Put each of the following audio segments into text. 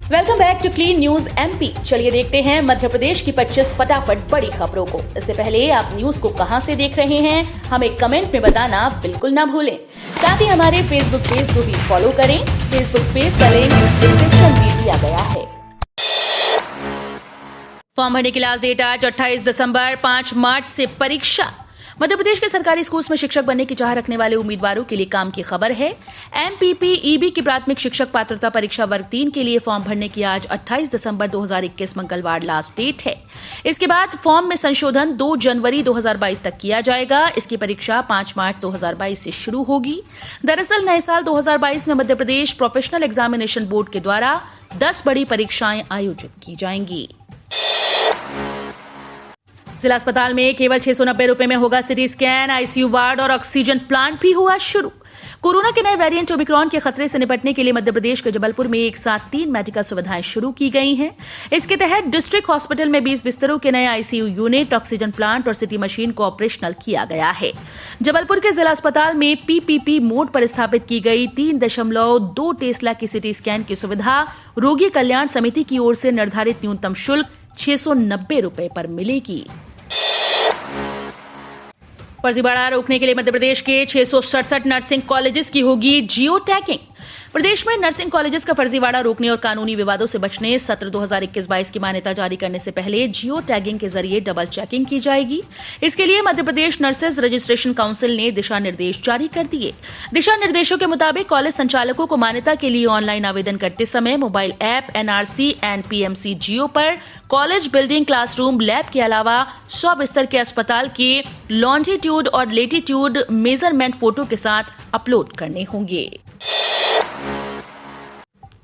Welcome back to clean news MP. चलिए देखते हैं मध्य प्रदेश की 25 फटाफट बड़ी खबरों को। इससे पहले आप न्यूज को कहां से देख रहे हैं, हमें कमेंट में बताना बिल्कुल ना भूलें। साथ ही हमारे फेसबुक पेज को भी फॉलो करें। फेसबुक पेज का लिंक डिस्क्रिप्शन में दिया गया है। फॉर्म भरने की लास्ट डेट आज 28 दिसंबर। 5 मार्च से परीक्षा। मध्य प्रदेश के सरकारी स्कूल्स में शिक्षक बनने की चाह रखने वाले उम्मीदवारों के लिए काम की खबर है। एमपीपीईबी की प्राथमिक शिक्षक पात्रता परीक्षा वर्ग 3 के लिए फॉर्म भरने की आज 28 दिसंबर 2021 मंगलवार लास्ट डेट है। इसके बाद फॉर्म में संशोधन 2 जनवरी 2022 तक किया जाएगा। इसकी परीक्षा 5 मार्च 2022 से शुरू होगी। दरअसल नए साल 2022 में Madhya Pradesh professional examination board के द्वारा 10 बड़ी परीक्षाएं आयोजित की जाएंगी। जिला अस्पताल में केवल 690 रुपए में होगा सिटी स्कैन, आईसीयू वार्ड और ऑक्सीजन प्लांट भी हुआ शुरू। कोरोना के नए वेरिएंट ओमिक्रॉन के खतरे से निपटने के लिए मध्य प्रदेश के जबलपुर में एक साथ 3 मेडिकल सुविधाएं शुरू की गई हैं। इसके तहत डिस्ट्रिक्ट हॉस्पिटल में 20 बिस्तरों के नए आईसीयू यूनिट, ऑक्सीजन प्लांट और सिटी मशीन को ऑपरेशनल किया गया है। जबलपुर के जिला अस्पताल में पीपीपी मोड पर स्थापित की गई 3.2 टेस्ला की सिटी स्कैन की सुविधा रोगी कल्याण समिति की ओर से निर्धारित न्यूनतम शुल्क 690 रुपए पर मिलेगी। फर्जीवाड़ा रोकने के लिए मध्य प्रदेश के 667 नर्सिंग कॉलेजेस की होगी जियो टैगिंग। प्रदेश में नर्सिंग कॉलेजेस का फर्जीवाड़ा रोकने और कानूनी विवादों से बचने सत्र 2021-22 की मान्यता जारी करने से पहले जियो टैगिंग के जरिए डबल चेकिंग की जाएगी। इसके लिए Madhya Pradesh nurses registration council ने दिशा निर्देश जारी कर दिए। दिशा निर्देशों के मुताबिक कॉलेज संचालकों को मान्यता के लिए ऑनलाइन आवेदन करते समय mobile app NRC and PMC जियो पर कॉलेज बिल्डिंग, क्लासरूम, लैब के अलावा 100 बिस्तर के अस्पताल के लॉन्जिट्यूड और लेटीट्यूड मेजरमेंट फोटो के साथ अपलोड करने होंगे।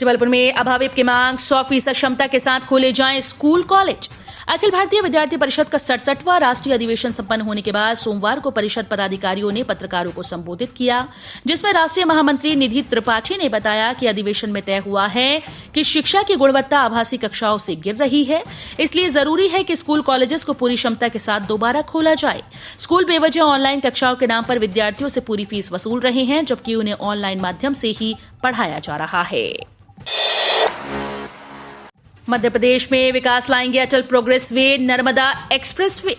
जबलपुर में अभाविप की मांग 100% क्षमता के साथ खोले जाएं स्कूल कॉलेज। अखिल भारतीय विद्यार्थी परिषद का 67वां राष्ट्रीय अधिवेशन संपन्न होने के बाद सोमवार को परिषद पदाधिकारियों ने पत्रकारों को संबोधित किया, जिसमें राष्ट्रीय महामंत्री निधि त्रिपाठी ने बताया कि अधिवेशन में तय हुआ है कि शिक्षा की गुणवत्ता आभासी कक्षाओं से गिर रही है, इसलिए जरूरी है कि स्कूल कॉलेजेस को पूरी क्षमता के साथ दोबारा खोला जाए। स्कूल बेवजह ऑनलाइन कक्षाओं के नाम पर विद्यार्थियों से पूरी फीस वसूल रहे हैं, जबकि उन्हें ऑनलाइन माध्यम से ही पढ़ाया जा रहा है। मध्य प्रदेश में विकास लाएंगे Atal progress way, Narmada express way.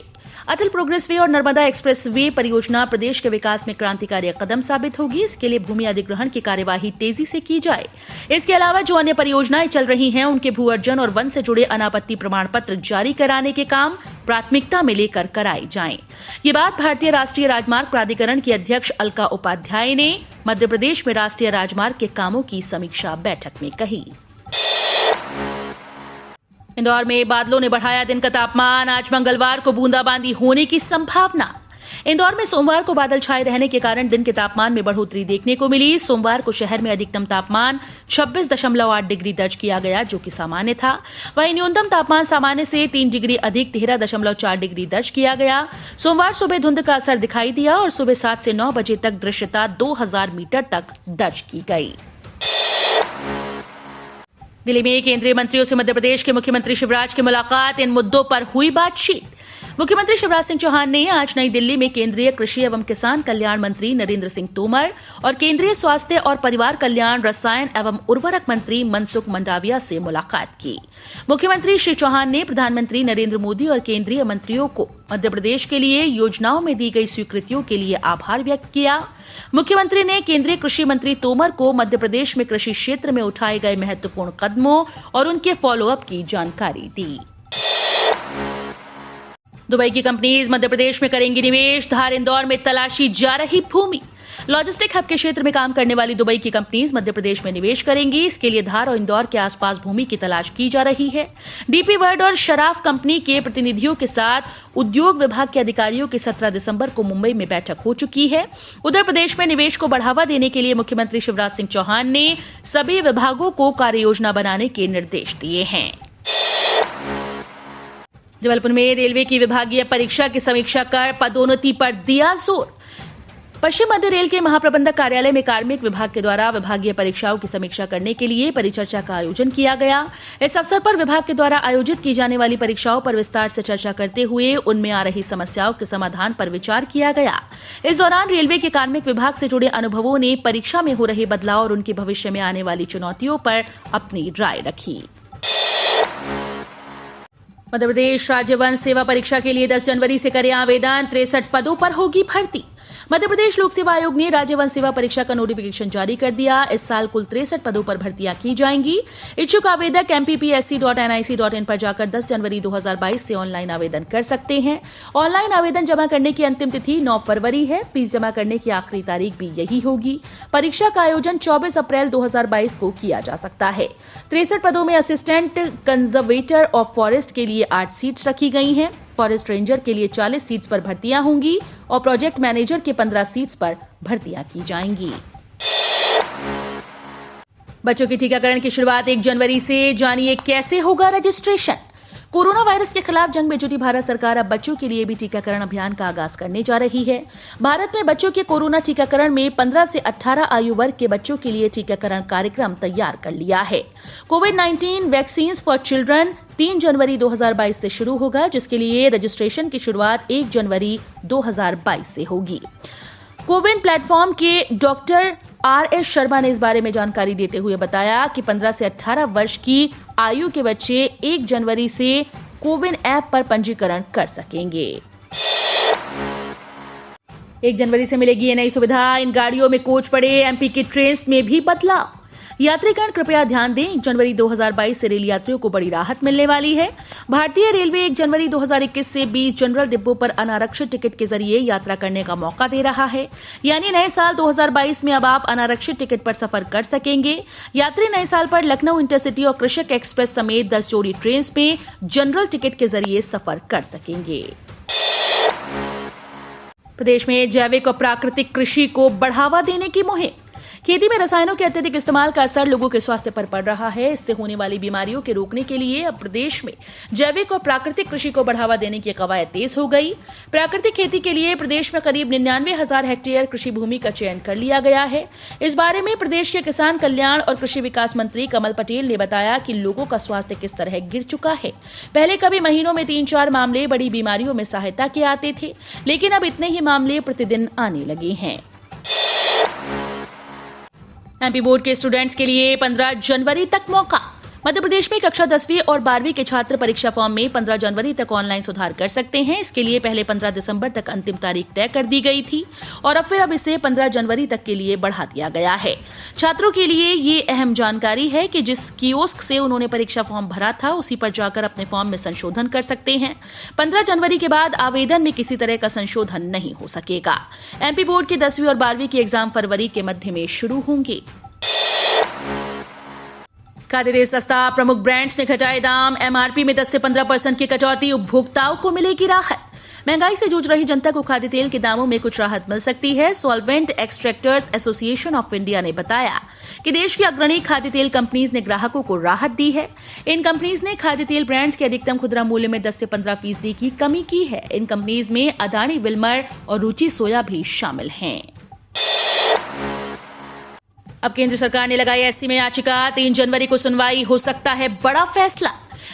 Atal progress way और नर्मदा एक्सप्रेस वे परियोजना प्रदेश के विकास में क्रांतिकारी कदम साबित होगी। इसके लिए भूमि अधिग्रहण की कार्यवाही तेजी से की जाए। इसके अलावा जो अन्य परियोजनाएं चल रही हैं, उनके भू अर्जन और वन से जुड़े अनापत्ति प्रमाण पत्र जारी कराने के काम प्राथमिकता में लेकर कराए जाएं। ये बात भारतीय राष्ट्रीय राजमार्ग प्राधिकरण की अध्यक्ष अलका उपाध्याय ने मध्य प्रदेश में राष्ट्रीय राजमार्ग के कामों की समीक्षा बैठक में कही। इंदौर में बादलों ने बढ़ाया दिन का तापमान। आज मंगलवार को बूंदाबांदी होने की संभावना। इंदौर में सोमवार को बादल छाए रहने के कारण दिन के तापमान में बढ़ोतरी देखने को मिली। सोमवार को शहर में अधिकतम तापमान 26.8 डिग्री दर्ज किया गया, जो कि सामान्य था। वहीं न्यूनतम तापमान सामान्य से 3 डिग्री अधिक 13.4 डिग्री दर्ज किया गया। सोमवार सुबह धुंध का असर दिखाई दिया और सुबह 7 से 9 बजे तक दृश्यता 2000 मीटर तक दर्ज की गई। दिल्ली में केंद्रीय मंत्रियों से मध्य प्रदेश के मुख्यमंत्री शिवराज की मुलाकात। इन मुद्दों पर हुई बातचीत। मुख्यमंत्री शिवराज सिंह चौहान ने आज नई दिल्ली में केंद्रीय कृषि एवं किसान कल्याण मंत्री नरेंद्र सिंह तोमर और केंद्रीय स्वास्थ्य और परिवार कल्याण, रसायन एवं उर्वरक मंत्री मनसुख मंडाविया से मुलाकात की। मुख्यमंत्री श्री चौहान ने प्रधानमंत्री नरेंद्र मोदी और केंद्रीय मंत्रियों को मध्य प्रदेश के लिए योजनाओं में दी गई स्वीकृतियों के लिए आभार व्यक्त किया। मुख्यमंत्री ने केंद्रीय कृषि मंत्री तोमर को मध्य प्रदेश में कृषि क्षेत्र में उठाए गए महत्वपूर्ण कदमों और उनके फॉलोअप की जानकारी दी। दुबई की कंपनीज मध्य प्रदेश में करेंगी निवेश। धार इंदौर में तलाशी जा रही भूमि। लॉजिस्टिक हब के क्षेत्र में काम करने वाली दुबई की कंपनीज मध्य प्रदेश में निवेश करेंगी। इसके लिए धार और इंदौर के आसपास भूमि की तलाश की जा रही है। डीपी वर्ल्ड और शराफ कंपनी के प्रतिनिधियों के साथ उद्योग विभाग के अधिकारियों की 17 दिसंबर को मुंबई में बैठक हो चुकी है। उधर प्रदेश में निवेश को बढ़ावा देने के लिए मुख्यमंत्री शिवराज सिंह चौहान ने सभी विभागों को कार्ययोजना बनाने के निर्देश दिए हैं। जबलपुर में रेलवे की विभागीय परीक्षा की समीक्षा कर पदोन्नति पर दिया जोर। पश्चिम मध्य रेल के महाप्रबंधक कार्यालय में कार्मिक विभाग के द्वारा विभागीय परीक्षाओं की समीक्षा करने के लिए परिचर्चा का आयोजन किया गया। इस अवसर पर विभाग के द्वारा आयोजित की जाने वाली परीक्षाओं पर विस्तार से चर्चा करते हुए उनमें आ रही समस्याओं के समाधान पर विचार किया गया। इस दौरान रेलवे के कार्मिक विभाग से जुड़े अनुभवों ने परीक्षा में हो रहे बदलाव और उनके भविष्य में आने वाली चुनौतियों पर अपनी राय रखी। मध्य प्रदेश राज्य वन सेवा परीक्षा के लिए 10 जनवरी से करें आवेदन। 63 पदों पर होगी भर्ती। मध्य प्रदेश लोक सेवा आयोग ने राज्य वन सेवा परीक्षा का नोटिफिकेशन जारी कर दिया। इस साल कुल 63 पदों पर भर्तियां की जाएंगी। इच्छुक आवेदक mppsc.nic.in पर जाकर 10 जनवरी 2022 से ऑनलाइन आवेदन कर सकते हैं। ऑनलाइन आवेदन जमा करने की अंतिम तिथि 9 फरवरी है। फीस जमा करने की आखिरी तारीख भी यही होगी। परीक्षा का आयोजन 24 अप्रैल 2022 को किया जा सकता है। 63 पदों में असिस्टेंट कंजर्वेटर ऑफ फॉरेस्ट के लिए 8 सीट्स रखी गई हैं। फॉरेस्ट रेंजर के लिए 40 सीट्स पर भर्तियां होंगी और प्रोजेक्ट मैनेजर के 15 सीट्स पर भर्तियां की जाएंगी। बच्चों के टीकाकरण की शुरुआत 1 जनवरी से। जानिए कैसे होगा रजिस्ट्रेशन। कोरोना वायरस के खिलाफ जंग में जुटी भारत सरकार अब बच्चों के लिए भी टीकाकरण अभियान का आगाज करने जा रही है। भारत में बच्चों के कोरोना टीकाकरण में 15 से 18 आयु वर्ग के बच्चों के लिए टीकाकरण कार्यक्रम तैयार कर लिया है। कोविड-19 वैक्सीन फॉर चिल्ड्रन 3 जनवरी 2022 से शुरू होगा, जिसके लिए रजिस्ट्रेशन की शुरुआत 1 जनवरी 2022 से होगी। कोविन प्लेटफॉर्म के डॉक्टर RS शर्मा ने इस बारे में जानकारी देते हुए बताया कि 15 से 18 वर्ष की आयु के बच्चे 1 जनवरी से कोविन ऐप पर पंजीकरण कर सकेंगे। 1 जनवरी से मिलेगी ये नई सुविधा। इन गाड़ियों में कोच पड़े। MP की ट्रेन में भी बदलाव। यात्रीगण कृपया ध्यान दें, 1 जनवरी 2022 से रेल यात्रियों को बड़ी राहत मिलने वाली है। भारतीय रेलवे 1 जनवरी 2021 से 20 जनरल डिब्बों पर अनारक्षित टिकट के जरिए यात्रा करने का मौका दे रहा है। यानी नए साल 2022 में अब आप अनारक्षित टिकट पर सफर कर सकेंगे। यात्री नए साल पर लखनऊ इंटरसिटी और कृषक एक्सप्रेस समेत 10 जोड़ी ट्रेन में जनरल टिकट के जरिए सफर कर सकेंगे। प्रदेश में जैविक और प्राकृतिक कृषि को बढ़ावा देने की मुहिम। खेती में रसायनों के अत्यधिक इस्तेमाल का असर लोगों के स्वास्थ्य पर पड़ रहा है। इससे होने वाली बीमारियों के रोकने के लिए अब प्रदेश में जैविक और प्राकृतिक कृषि को बढ़ावा देने की कवायद तेज हो गई। प्राकृतिक खेती के लिए प्रदेश में करीब 99,000 हेक्टेयर कृषि भूमि का चयन कर लिया गया है। इस बारे में प्रदेश के किसान कल्याण और कृषि विकास मंत्री कमल पटेल ने बताया कि लोगों का स्वास्थ्य किस तरह गिर चुका है। पहले कभी महीनों में 3-4 मामले बड़ी बीमारियों में सहायता के आते थे, लेकिन अब इतने ही मामले प्रतिदिन आने लगे हैं। MP बोर्ड के स्टूडेंट्स के लिए 15 जनवरी तक मौका। मध्य प्रदेश में कक्षा 10वीं और 12वीं के छात्र परीक्षा फॉर्म में 15 जनवरी तक ऑनलाइन सुधार कर सकते हैं। इसके लिए पहले 15 दिसंबर तक अंतिम तारीख तय कर दी गई थी और अब इसे 15 जनवरी तक के लिए बढ़ा दिया गया है। छात्रों के लिए ये अहम जानकारी है कि जिस कियोस्क से उन्होंने परीक्षा फॉर्म भरा था, उसी पर जाकर अपने फॉर्म में संशोधन कर सकते हैं। 15 जनवरी के बाद आवेदन में किसी तरह का संशोधन नहीं हो सकेगा। MP बोर्ड की 10वीं और 12वीं के एग्जाम फरवरी के मध्य में शुरू होंगे। खाद्य तेल सस्ता। प्रमुख ब्रांड्स ने घटाए दाम। MRP में 10 से 15% की कटौती। उपभोक्ताओं को मिलेगी राहत। महंगाई से जूझ रही जनता को खाद्य तेल के दामों में कुछ राहत मिल सकती है। Solvent extractors association of India ने बताया कि देश की अग्रणी खाद्य तेल कंपनीज ने ग्राहकों को राहत दी है। इन कंपनीज ने खाद्य तेल ब्रांड्स के अधिकतम खुदरा मूल्य में 10 से 15% की कमी की है। इन कंपनीज में अदानी विल्मर और रुचि सोया भी शामिल हैं। अब केंद्र सरकार ने लगाई SC में याचिका। 3 जनवरी को सुनवाई। हो सकता है बड़ा फैसला।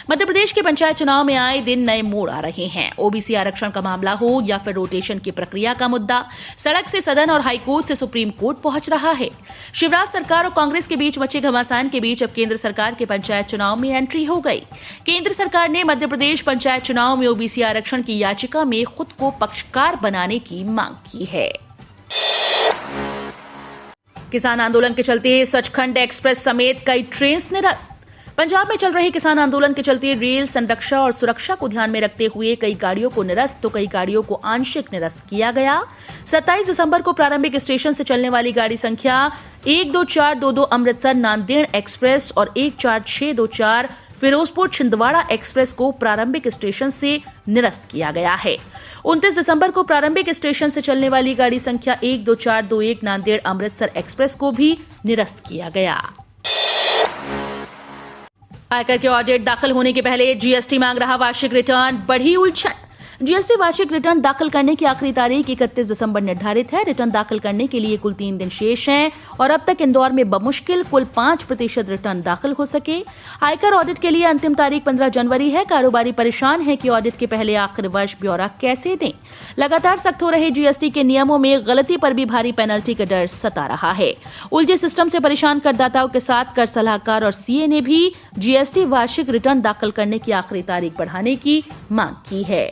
मध्य प्रदेश के पंचायत चुनाव में आए दिन नए मोड़ आ रहे हैं। OBC आरक्षण का मामला हो या फिर रोटेशन की प्रक्रिया का मुद्दा, सड़क से सदन और हाईकोर्ट से सुप्रीम कोर्ट पहुंच रहा है। शिवराज सरकार और कांग्रेस के बीच मचे घमासान के बीच अब केंद्र सरकार के पंचायत चुनाव में एंट्री हो गई। केंद्र सरकार ने मध्य प्रदेश पंचायत चुनाव में OBC आरक्षण की याचिका में खुद को पक्षकार बनाने की मांग की है। किसान आंदोलन के चलते सचखंड एक्सप्रेस समेत कई ट्रेन निरस्त। पंजाब में चल रहे किसान आंदोलन के चलते रेल संरक्षा और सुरक्षा को ध्यान में रखते हुए कई गाड़ियों को निरस्त तो कई गाड़ियों को आंशिक निरस्त किया गया। 27 दिसंबर को प्रारंभिक स्टेशन से चलने वाली गाड़ी संख्या 12422 अमृतसर नांदेड़ एक्सप्रेस और 14624 फिरोजपुर छिंदवाड़ा एक्सप्रेस को प्रारंभिक स्टेशन से निरस्त किया गया है। 29 दिसंबर को प्रारंभिक स्टेशन से चलने वाली गाड़ी संख्या 12421 नांदेड़ अमृतसर एक्सप्रेस को भी निरस्त किया गया। आयकर के ऑडिट दाखिल होने के पहले GST मांग रहा वार्षिक रिटर्न। बढ़ी उलझन। जीएसटी वार्षिक रिटर्न दाखिल करने की आखिरी तारीख 31 दिसंबर निर्धारित है। रिटर्न दाखिल करने के लिए कुल 3 दिन शेष हैं और अब तक इंदौर में बमुश्किल कुल 5% रिटर्न दाखिल हो सके। आयकर ऑडिट के लिए अंतिम तारीख 15 जनवरी है। कारोबारी परेशान है कि ऑडिट के पहले आखिरी वर्ष ब्यौरा कैसे दें। लगातार सख्त हो रहे जीएसटी के नियमों में गलती पर भी भारी पेनल्टी का डर सता रहा है। उलझे सिस्टम से परेशान करदाताओं के साथ कर सलाहकार और सीए ने भी जीएसटी वार्षिक रिटर्न दाखिल करने की आखिरी तारीख बढ़ाने की मांग की है।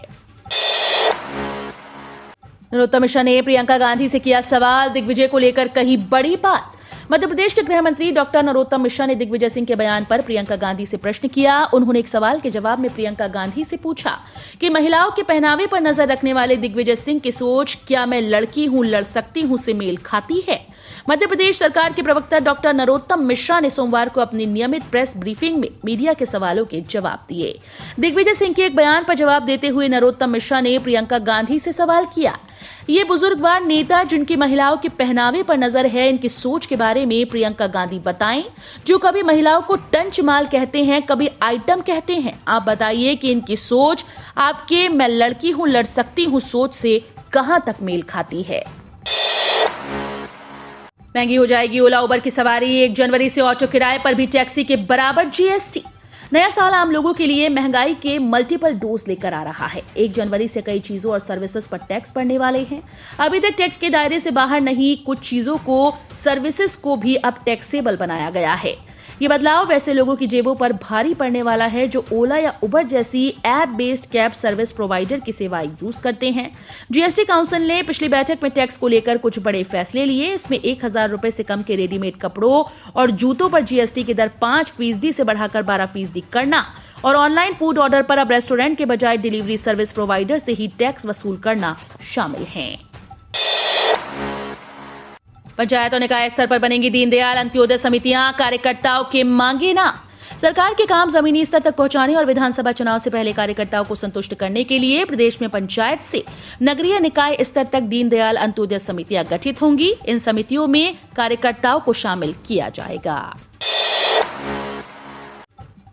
नरोत्तम मिश्रा ने प्रियंका गांधी से किया सवाल। दिग्विजय को लेकर कही बड़ी बात। मध्य प्रदेश के गृह मंत्री डॉक्टर नरोत्तम मिश्रा ने दिग्विजय सिंह के बयान पर प्रियंका गांधी से प्रश्न किया। उन्होंने एक सवाल के जवाब में प्रियंका गांधी से पूछा कि महिलाओं के पहनावे पर नजर रखने वाले दिग्विजय सिंह की सोच क्या मैं लड़की हूं, लड़ सकती हूं से मेल खाती है। मध्य प्रदेश सरकार के प्रवक्ता डॉक्टर नरोत्तम मिश्रा ने सोमवार को अपनी नियमित प्रेस ब्रीफिंग में मीडिया के सवालों के जवाब दिए। दिग्विजय सिंह के एक बयान पर जवाब देते हुए नरोत्तम मिश्रा ने प्रियंका गांधी से सवाल किया। ये बुजुर्गवार नेता जिनकी महिलाओं के पहनावे पर नजर है, इनकी सोच के बारे में प्रियंका गांधी बताएं। जो कभी महिलाओं को टंच माल कहते हैं, कभी आइटम कहते हैं। आप बताइए कि इनकी सोच आपके मैं लड़की हूं, लड़ सकती हूं सोच से कहां तक मेल खाती है। महंगी हो जाएगी ओला उबर की सवारी। 1 जनवरी से ऑटो किराए पर भी टैक्सी के बराबर जीएसटी। नया साल आम लोगों के लिए महंगाई के मल्टीपल डोज लेकर आ रहा है। 1 जनवरी से कई चीजों और सर्विसेज पर टैक्स पड़ने वाले हैं। अभी तक टैक्स के दायरे से बाहर नहीं, कुछ चीजों को, सर्विसेज को भी अब टैक्सेबल बनाया गया है। ये बदलाव वैसे लोगों की जेबों पर भारी पड़ने वाला है जो ओला या उबर जैसी app based cab service provider की सेवाएं यूज करते हैं। जीएसटी काउंसिल ने पिछली बैठक में टैक्स को लेकर कुछ बड़े फैसले लिए। इसमें 1000 रुपए से कम के रेडीमेड कपड़ों और जूतों पर जीएसटी की दर 5% से बढ़ाकर 12% करना और ऑनलाइन फूड ऑर्डर पर अब रेस्टोरेंट के बजाय डिलीवरी सर्विस प्रोवाइडर से ही टैक्स वसूल करना शामिल है। पंचायत और निकाय स्तर पर बनेंगी दीनदयाल अंत्योदय समितियां। कार्यकर्ताओं के मांगे ना। सरकार के काम जमीनी स्तर तक पहुंचाने और विधानसभा चुनाव से पहले कार्यकर्ताओं को संतुष्ट करने के लिए प्रदेश में पंचायत से नगरीय निकाय स्तर तक दीनदयाल अंत्योदय समितियां गठित होंगी। इन समितियों में कार्यकर्ताओं को शामिल किया जाएगा।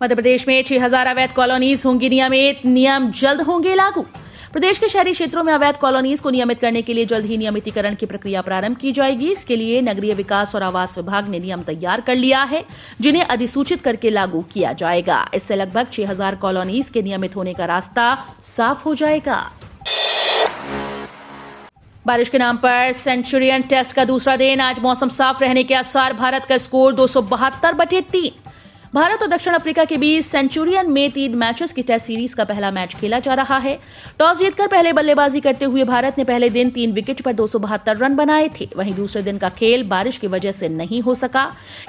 मध्य प्रदेश में 6000 अवैध कॉलोनीज होंगी नियमित। नियम जल्द होंगे लागू। प्रदेश के शहरी क्षेत्रों में अवैध कॉलोनीज को नियमित करने के लिए जल्द ही नियमितीकरण की प्रक्रिया प्रारंभ की जाएगी। इसके लिए नगरीय विकास और आवास विभाग ने नियम तैयार कर लिया है, जिन्हें अधिसूचित करके लागू किया जाएगा। इससे लगभग 6000 कॉलोनीज के नियमित होने का रास्ता साफ हो जाएगा। बारिश के नाम पर सेंचुरियन टेस्ट का दूसरा दिन। आज मौसम साफ रहने के आसार। भारत का स्कोर 272/3। भारत और दक्षिण अफ्रीका के बीच सेंचुरियन में 3 मैचेस की टेस्ट सीरीज का पहला मैच खेला जा रहा है। टॉस जीतकर पहले बल्लेबाजी करते हुए भारत ने पहले दिन 3 विकेट पर 272 रन बनाए थे। वहीं दूसरे दिन का खेल बारिश की वजह से नहीं हो सका।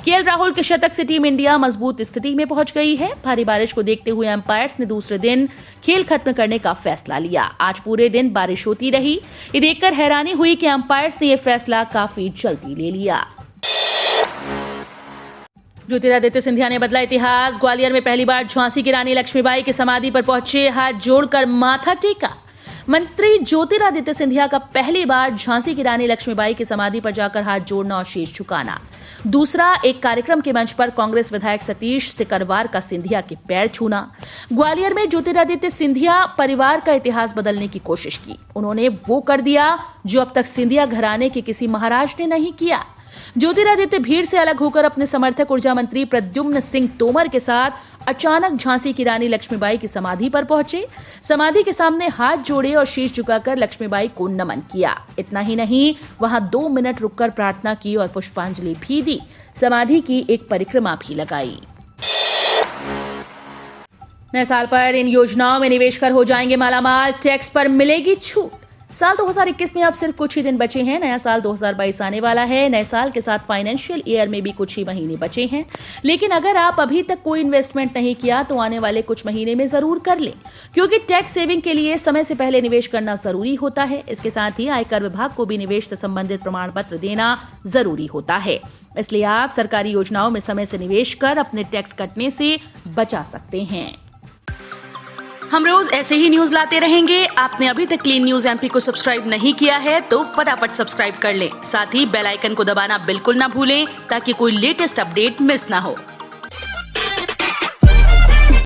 केएल राहुल के शतक से टीम इंडिया मजबूत स्थिति में पहुंच गई है। भारी बारिश को देखते हुए एम्पायर्स ने दूसरे दिन खेल खत्म करने का फैसला लिया। आज पूरे दिन बारिश होती रही। ये देखकर हैरानी हुई कि एम्पायर्स ने यह फैसला काफी जल्दी ले लिया। ज्योतिरादित्य सिंधिया ने बदला इतिहास। ग्वालियर में पहली बार झांसी की रानी लक्ष्मीबाई की समाधि पर पहुंचे, हाथ जोड़कर माथा टेका। मंत्री ज्योतिरादित्य सिंधिया का पहली बार झांसी की रानी लक्ष्मीबाई की समाधि पर जाकर हाथ जोड़ना और शीश झुकाना। दूसरा, एक कार्यक्रम के मंच पर कांग्रेस विधायक सतीश सिकरवार का सिंधिया के पैर छूना। ग्वालियर में ज्योतिरादित्य सिंधिया परिवार का इतिहास बदलने की कोशिश की। उन्होंने वो कर दिया जो अब तक सिंधिया घराने के किसी महाराज ने नहीं किया। ज्योतिरादित्य भीड़ से अलग होकर अपने समर्थक ऊर्जा मंत्री प्रद्युम्न सिंह तोमर के साथ अचानक झांसी की रानी लक्ष्मीबाई की समाधि पर पहुंचे। समाधि के सामने हाथ जोड़े और शीश झुकाकर लक्ष्मीबाई को नमन किया। इतना ही नहीं, वहां 2 मिनट रुककर प्रार्थना की और पुष्पांजलि भी दी। समाधि की एक परिक्रमा भी लगाई। नए साल पर इन योजनाओं में निवेश कर हो जाएंगे मालामाल। टैक्स पर मिलेगी छूट। साल 2021 में अब सिर्फ कुछ ही दिन बचे हैं। नया साल 2022 आने वाला है। नए साल के साथ फाइनेंशियल ईयर में भी कुछ ही महीने बचे हैं। लेकिन अगर आप अभी तक कोई इन्वेस्टमेंट नहीं किया तो आने वाले कुछ महीने में जरूर कर लें, क्योंकि टैक्स सेविंग के लिए समय से पहले निवेश करना जरूरी होता है। इसके साथ ही आयकर विभाग को भी निवेश से संबंधित प्रमाण पत्र देना जरूरी होता है। इसलिए आप सरकारी योजनाओं में समय से निवेश कर अपने टैक्स कटने से बचा सकते हैं। हम रोज ऐसे ही न्यूज लाते रहेंगे। आपने अभी तक क्लीन न्यूज एमपी को सब्सक्राइब नहीं किया है तो फटाफट सब्सक्राइब कर लें। साथ ही बेल आइकन को दबाना बिल्कुल ना भूलें ताकि कोई लेटेस्ट अपडेट मिस ना हो।